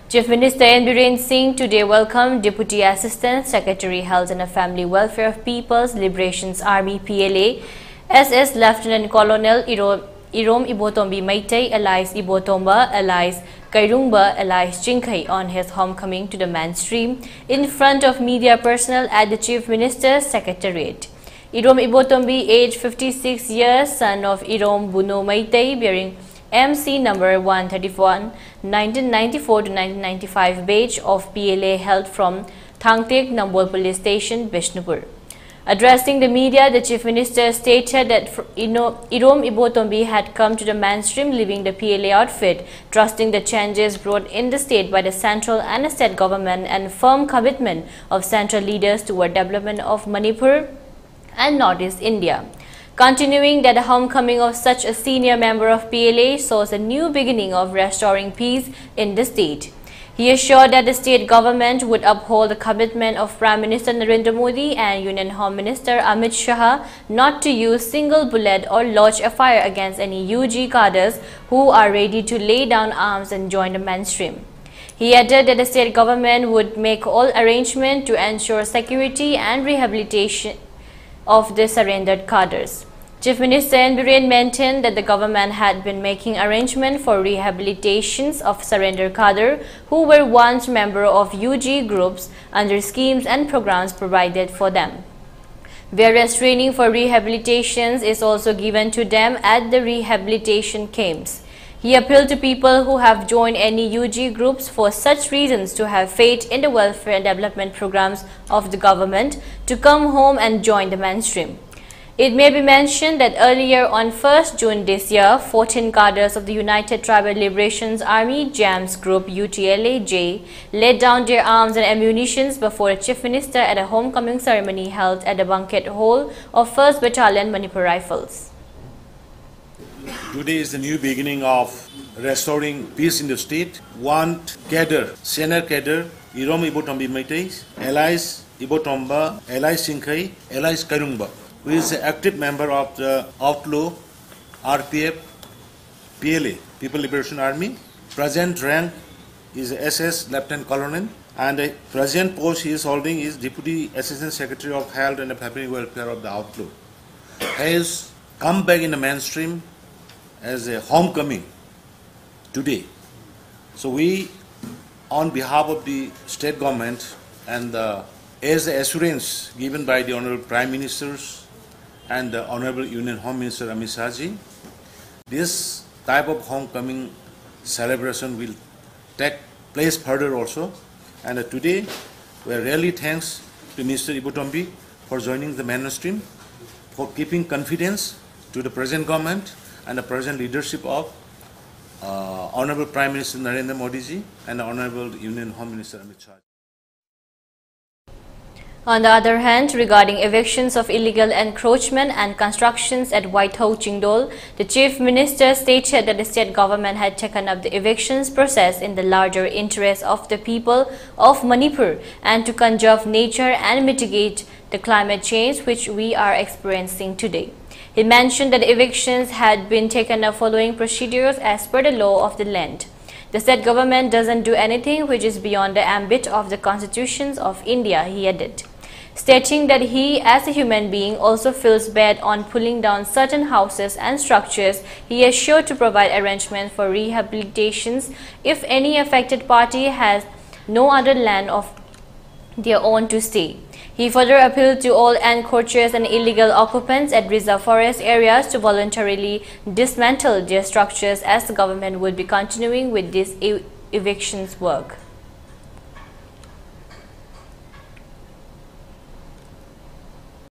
Chief Minister Biren Singh today welcomed Deputy Assistant Secretary Health and Family Welfare of People's Liberations Army PLA, SS Lieutenant Colonel Irom Ibotombi Maitei alias Ibotomba alias Kairungba alias Chinkai on his homecoming to the mainstream in front of media personnel at the Chief Minister's Secretariat. Irom Ibotombi, aged 56 years, son of Irom Buno Maitei, bearing MC number 131, 1994 to 1995 batch of PLA held from Thangtek Nambol Police Station, Bishnupur. Addressing the media, the Chief Minister stated that Irom Ibotombi had come to the mainstream leaving the PLA outfit, trusting the changes brought in the state by the central and state government and firm commitment of central leaders toward development of Manipur and Northeast India. Continuing that the homecoming of such a senior member of PLA shows a new beginning of restoring peace in the state. He assured that the state government would uphold the commitment of Prime Minister Narendra Modi and Union Home Minister Amit Shah not to use single bullet or lodge a fire against any UG cadres who are ready to lay down arms and join the mainstream. He added that the state government would make all arrangements to ensure security and rehabilitation of the surrendered cadres. Chief Minister Biren maintained that the government had been making arrangements for rehabilitations of surrendered cadre who were once members of UG groups under schemes and programs provided for them. Various training for rehabilitations is also given to them at the rehabilitation camps. He appealed to people who have joined any UG groups for such reasons to have faith in the welfare and development programs of the government to come home and join the mainstream. It may be mentioned that earlier on 1st June this year, 14 cadres of the United Tribal Liberations Army JAMS Group UTLA-J laid down their arms and ammunitions before the Chief Minister at a homecoming ceremony held at the banquet hall of 1st Battalion Manipur Rifles. Today is the new beginning of restoring peace in the state. One cadre, senior cadre, Irom Ibotombi Maitei, alias Ibotomba, alias Chinkai, alias Kairungba, who is an active member of the outlaw RPF PLA, People Liberation Army. Present rank is SS Lieutenant Colonel, and the present post he is holding is Deputy Assistant Secretary of Health and Family Welfare of the outlaw. He has come back in the mainstream as a homecoming today. So we, on behalf of the state government and as the assurance given by the Honorable Prime Ministers and the Honorable Union Home Minister Amit Shah ji, this type of homecoming celebration will take place further also. And today we are really thanks to Mr. Ibotombi for joining the mainstream, for keeping confidence to the present government and the present leadership of Honorable Prime Minister Narendra Modi ji and the Honorable Union Home Minister Amit Shah. On the other hand, regarding evictions of illegal encroachment and constructions at Waithau Chingdol, the Chief Minister stated that the state government had taken up the evictions process in the larger interest of the people of Manipur and to conserve nature and mitigate the climate change which we are experiencing today. He mentioned that evictions had been taken up following procedures as per the law of the land. The state government doesn't do anything which is beyond the ambit of the constitutions of India, he added. Stating that he, as a human being, also feels bad on pulling down certain houses and structures, he is sure to provide arrangements for rehabilitations if any affected party has no other land of their own to stay. He further appealed to all encroachers and illegal occupants at reserve forest areas to voluntarily dismantle their structures as the government would be continuing with this evictions work.